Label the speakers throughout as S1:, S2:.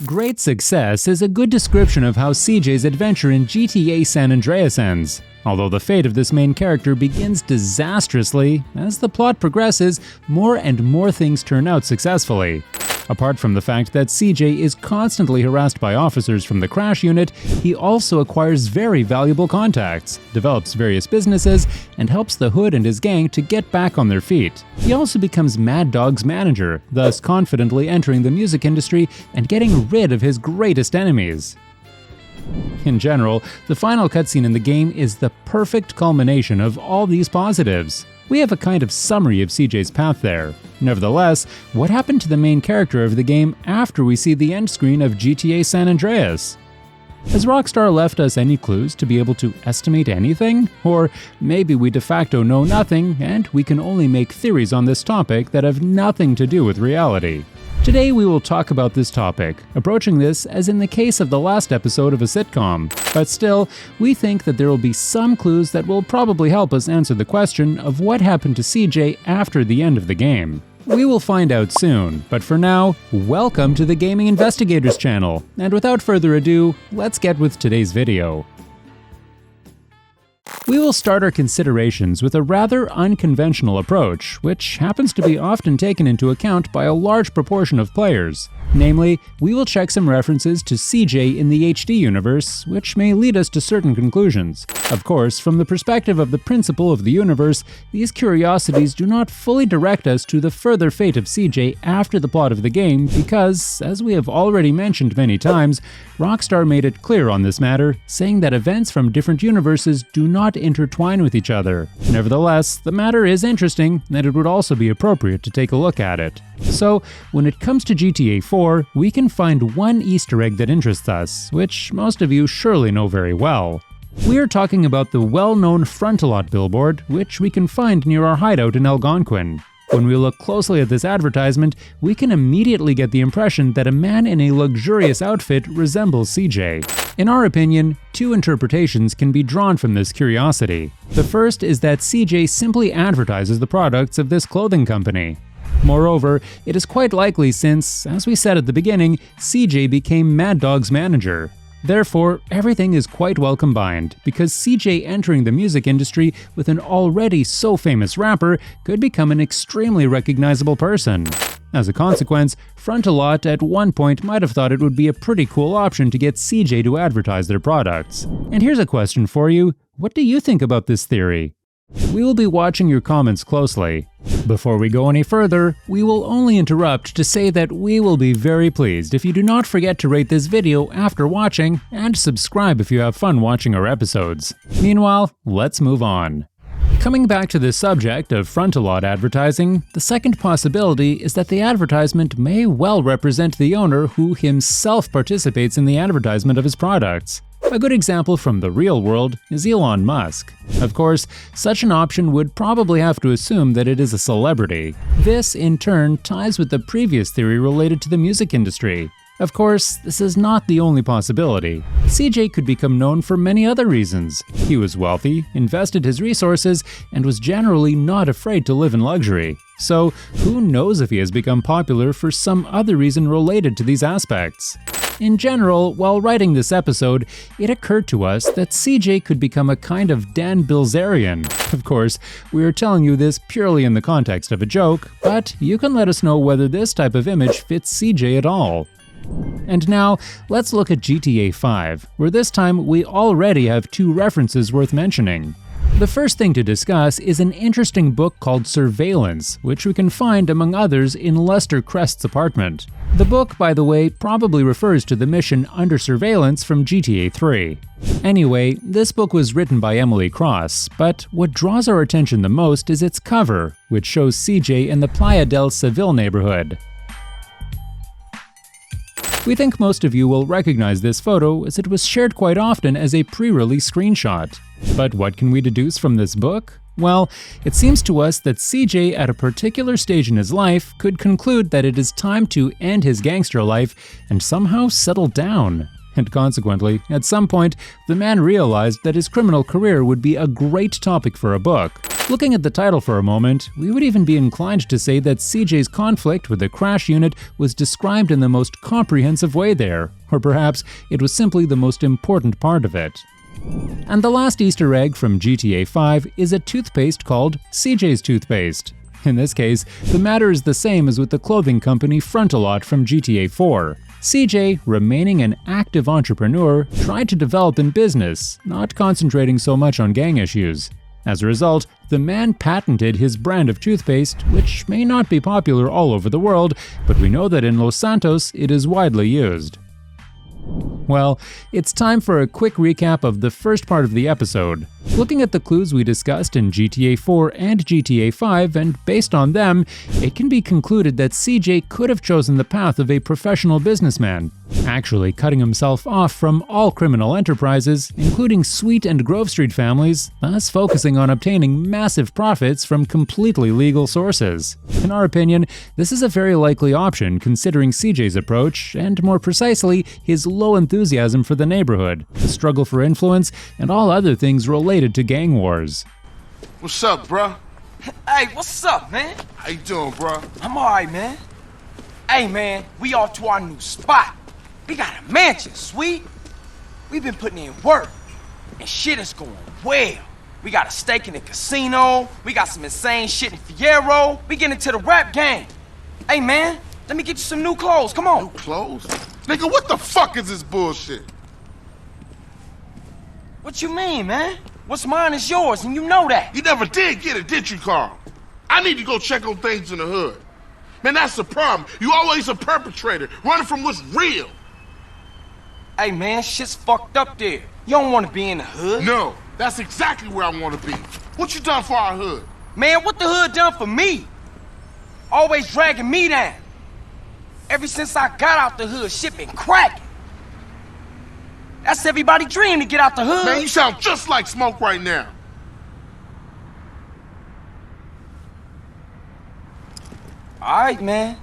S1: Great success is a good description of how CJ's adventure in GTA San Andreas ends, although the fate of this main character begins disastrously. As the plot progresses, more and more things turn out successfully. Apart from the fact that CJ is constantly harassed by officers from the crash unit, he also acquires very valuable contacts, develops various businesses, and helps the Hood and his gang to get back on their feet. He also becomes Mad Dog's manager, thus confidently entering the music industry and getting rid of his greatest enemies. In general, the final cutscene in the game is the perfect culmination of all these positives. We have a kind of summary of CJ's path there. Nevertheless, what happened to the main character of the game after we see the end screen of GTA San Andreas? Has Rockstar left us any clues to be able to estimate anything? Or maybe we de facto know nothing and we can only make theories on this topic that have nothing to do with reality. Today we will talk about this topic, approaching this as in the case of the last episode of a sitcom. But still, we think that there will be some clues that will probably help us answer the question of what happened to CJ after the end of the game. We will find out soon, but for now, welcome to the Gaming Investigators channel, and without further ado, let's get with today's video. We will start our considerations with a rather unconventional approach, which happens to be often taken into account by a large proportion of players. Namely, we will check some references to CJ in the HD universe, which may lead us to certain conclusions. Of course, from the perspective of the principle of the universe, these curiosities do not fully direct us to the further fate of CJ after the plot of the game because, as we have already mentioned many times, Rockstar made it clear on this matter, saying that events from different universes do not intertwine with each other. Nevertheless, the matter is interesting, and it would also be appropriate to take a look at it. So, when it comes to GTA 4, we can find one Easter egg that interests us, which most of you surely know very well. We are talking about the well-known Front-A-Lot billboard, which we can find near our hideout in Algonquin. When we look closely at this advertisement, we can immediately get the impression that a man in a luxurious outfit resembles CJ. In our opinion, two interpretations can be drawn from this curiosity. The first is that CJ simply advertises the products of this clothing company. Moreover, it is quite likely since, as we said at the beginning, CJ became Mad Dog's manager. Therefore, everything is quite well combined, because CJ entering the music industry with an already so famous rapper could become an extremely recognizable person. As a consequence, Front-A-Lot at one point might have thought it would be a pretty cool option to get CJ to advertise their products. And here's a question for you: what do you think about this theory? We will be watching your comments closely. Before we go any further, we will only interrupt to say that we will be very pleased if you do not forget to rate this video after watching and subscribe if you have fun watching our episodes. Meanwhile, let's move on. Coming back to the subject of Front-A-Lot advertising, the second possibility is that the advertisement may well represent the owner who himself participates in the advertisement of his products. A good example from the real world is Elon Musk. Of course, such an option would probably have to assume that it is a celebrity. This, in turn, ties with the previous theory related to the music industry. Of course, this is not the only possibility. CJ could become known for many other reasons. He was wealthy, invested his resources, and was generally not afraid to live in luxury. So, who knows if he has become popular for some other reason related to these aspects? In general, while writing this episode, it occurred to us that CJ could become a kind of Dan Bilzerian. Of course, we are telling you this purely in the context of a joke, but you can let us know whether this type of image fits CJ at all. And now, let's look at GTA 5, where this time we already have two references worth mentioning. The first thing to discuss is an interesting book called Surveillance, which we can find, among others, in Lester Crest's apartment. The book, by the way, probably refers to the mission Under Surveillance from GTA 3. Anyway, this book was written by Emily Cross, but what draws our attention the most is its cover, which shows CJ in the Playa del Seville neighborhood. We think most of you will recognize this photo as it was shared quite often as a pre-release screenshot. But what can we deduce from this book? Well, it seems to us that CJ at a particular stage in his life could conclude that it is time to end his gangster life and somehow settle down. And consequently, at some point, the man realized that his criminal career would be a great topic for a book. Looking at the title for a moment, we would even be inclined to say that CJ's conflict with the Crash unit was described in the most comprehensive way there, or perhaps it was simply the most important part of it. And the last Easter egg from GTA 5 is a toothpaste called CJ's Toothpaste. In this case, the matter is the same as with the clothing company Frontalot from GTA 4. CJ, remaining an active entrepreneur, tried to develop in business, not concentrating so much on gang issues. As a result, the man patented his brand of toothpaste, which may not be popular all over the world, but we know that in Los Santos it is widely used. Well, it's time for a quick recap of the first part of the episode. Looking at the clues we discussed in GTA 4 and GTA 5, and based on them, it can be concluded that CJ could have chosen the path of a professional businessman, actually cutting himself off from all criminal enterprises, including Sweet and Grove Street families, thus focusing on obtaining massive profits from completely legal sources. In our opinion, this is a very likely option considering CJ's approach, and more precisely, his low enthusiasm for the neighborhood, the struggle for influence, and all other things related to gang wars.
S2: What's up, bruh?
S3: Hey, what's up, man?
S2: How you doing, bruh?
S3: I'm alright, man. Hey, man, we off to our new spot. We got a mansion, Sweet. We've been putting in work, and shit is going well. We got a stake in the casino. We got some insane shit in Fierro. We get into the rap game. Hey, man, let me get you some new clothes. Come on.
S2: New clothes? Nigga, what the fuck is this bullshit?
S3: What you mean, man? What's mine is yours, and you know that.
S2: You never did get it, did you, Carl? I need to go check on things in the hood. Man, that's the problem. You always a perpetrator, running from what's real.
S3: Hey, man, shit's fucked up there. You don't want to be in the hood.
S2: No, that's exactly where I want to be. What you done for our hood?
S3: Man, what the hood done for me? Always dragging me down. Ever since I got out the hood, shit been cracking. That's everybody's dream to get out the hood.
S2: Man, you sound just like Smoke right now.
S3: Alright, man.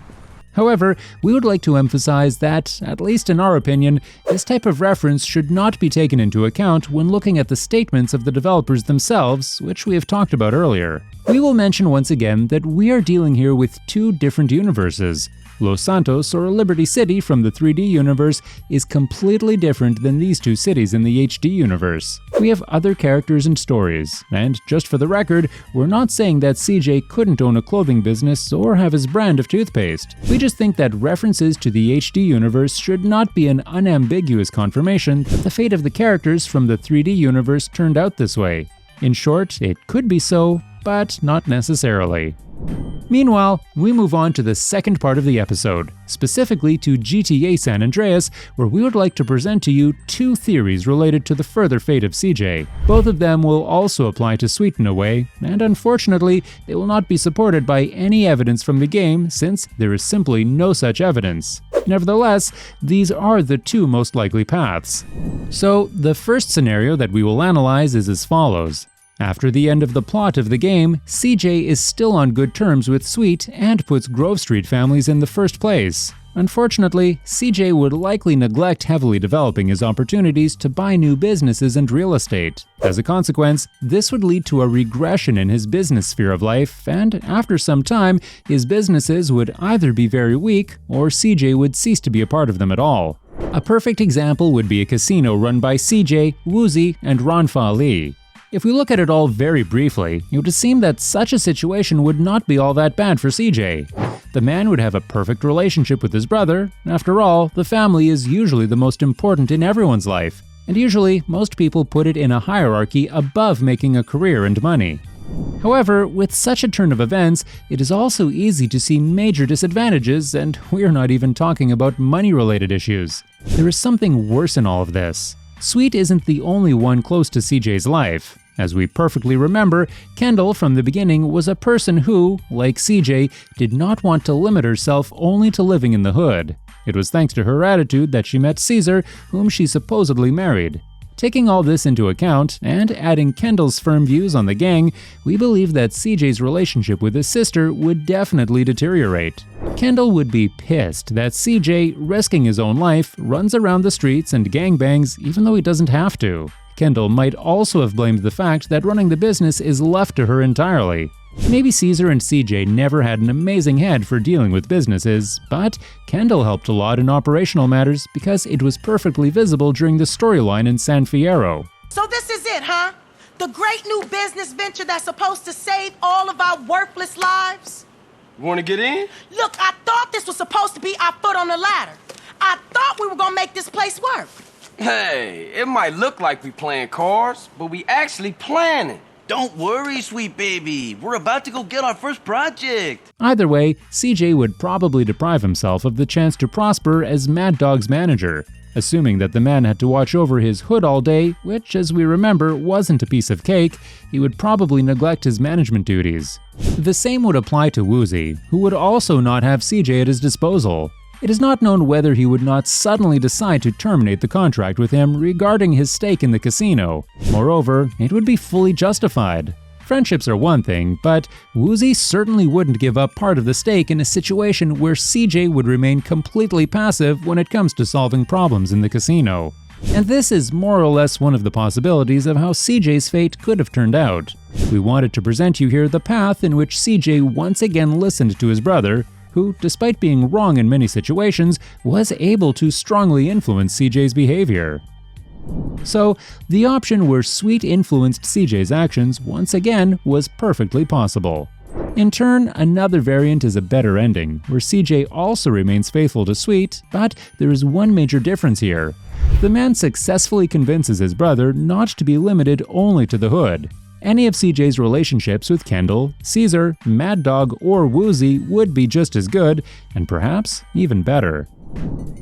S1: However, we would like to emphasize that, at least in our opinion, this type of reference should not be taken into account when looking at the statements of the developers themselves, which we have talked about earlier. We will mention once again that we are dealing here with two different universes. Los Santos, or Liberty City from the 3D universe, is completely different than these two cities in the HD universe. We have other characters and stories, and just for the record, we're not saying that CJ couldn't own a clothing business or have his brand of toothpaste. We just think that references to the HD universe should not be an unambiguous confirmation that the fate of the characters from the 3D universe turned out this way. In short, it could be so, but not necessarily. Meanwhile, we move on to the second part of the episode, specifically to GTA San Andreas, where we would like to present to you two theories related to the further fate of CJ. Both of them will also apply to Sweet in a way, and unfortunately, they will not be supported by any evidence from the game since there is simply no such evidence. Nevertheless, these are the two most likely paths. So, the first scenario that we will analyze is as follows. After the end of the plot of the game, CJ is still on good terms with Sweet and puts Grove Street families in the first place. Unfortunately, CJ would likely neglect heavily developing his opportunities to buy new businesses and real estate. As a consequence, this would lead to a regression in his business sphere of life, and after some time, his businesses would either be very weak or CJ would cease to be a part of them at all. A perfect example would be a casino run by CJ, Woozie, and Ronfa Ali. If we look at it all very briefly, it would seem that such a situation would not be all that bad for CJ. The man would have a perfect relationship with his brother. After all, the family is usually the most important in everyone's life, and usually most people put it in a hierarchy above making a career and money. However, with such a turn of events, it is also easy to see major disadvantages, and we're not even talking about money-related issues. There is something worse in all of this. Sweet isn't the only one close to CJ's life. As we perfectly remember, Kendall from the beginning was a person who, like CJ, did not want to limit herself only to living in the hood. It was thanks to her attitude that she met Caesar, whom she supposedly married. Taking all this into account, and adding Kendall's firm views on the gang, we believe that CJ's relationship with his sister would definitely deteriorate. Kendall would be pissed that CJ, risking his own life, runs around the streets and gangbangs even though he doesn't have to. Kendall might also have blamed the fact that running the business is left to her entirely. Maybe Caesar and CJ never had an amazing head for dealing with businesses, but Kendall helped a lot in operational matters because it was perfectly visible during the storyline in San Fierro.
S4: So this is it, huh? The great new business venture that's supposed to save all of our worthless lives?
S3: Want to get in?
S4: Look, I thought this was supposed to be our foot on the ladder. I thought we were gonna make this place work.
S3: Hey, it might look like we playing cards, but we actually planning.
S5: Don't worry, sweet baby. We're about to go get our first project.
S1: Either way, CJ would probably deprive himself of the chance to prosper as Mad Dog's manager. Assuming that the man had to watch over his hood all day, which, as we remember, wasn't a piece of cake, he would probably neglect his management duties. The same would apply to Woozie, who would also not have CJ at his disposal. It is not known whether he would not suddenly decide to terminate the contract with him regarding his stake in the casino. Moreover, it would be fully justified. Friendships are one thing, but Woozie certainly wouldn't give up part of the stake in a situation where CJ would remain completely passive when it comes to solving problems in the casino. And this is more or less one of the possibilities of how CJ's fate could have turned out. We wanted to present you here the path in which CJ once again listened to his brother, who, despite being wrong in many situations, was able to strongly influence CJ's behavior. So, the option where Sweet influenced CJ's actions once again was perfectly possible. In turn, another variant is a better ending, where CJ also remains faithful to Sweet, but there is one major difference here. The man successfully convinces his brother not to be limited only to the hood. Any of CJ's relationships with Kendall, Caesar, Mad Dog, or Woozie would be just as good, and perhaps even better.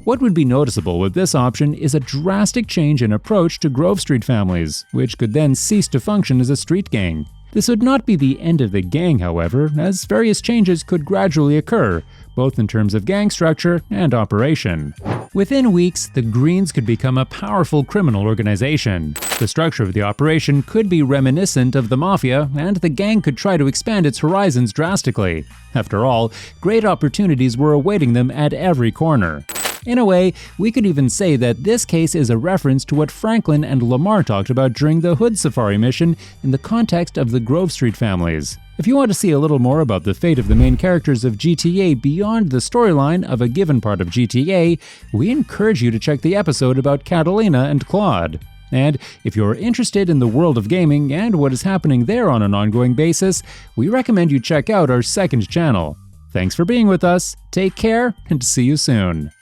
S1: What would be noticeable with this option is a drastic change in approach to Grove Street families, which could then cease to function as a street gang. This would not be the end of the gang, however, as various changes could gradually occur, both in terms of gang structure and operation. Within weeks, the Greens could become a powerful criminal organization. The structure of the operation could be reminiscent of the Mafia, and the gang could try to expand its horizons drastically. After all, great opportunities were awaiting them at every corner. In a way, we could even say that this case is a reference to what Franklin and Lamar talked about during the Hood Safari mission in the context of the Grove Street families. If you want to see a little more about the fate of the main characters of GTA beyond the storyline of a given part of GTA, we encourage you to check the episode about Catalina and Claude. And if you're interested in the world of gaming and what is happening there on an ongoing basis, we recommend you check out our second channel. Thanks for being with us, take care, and see you soon.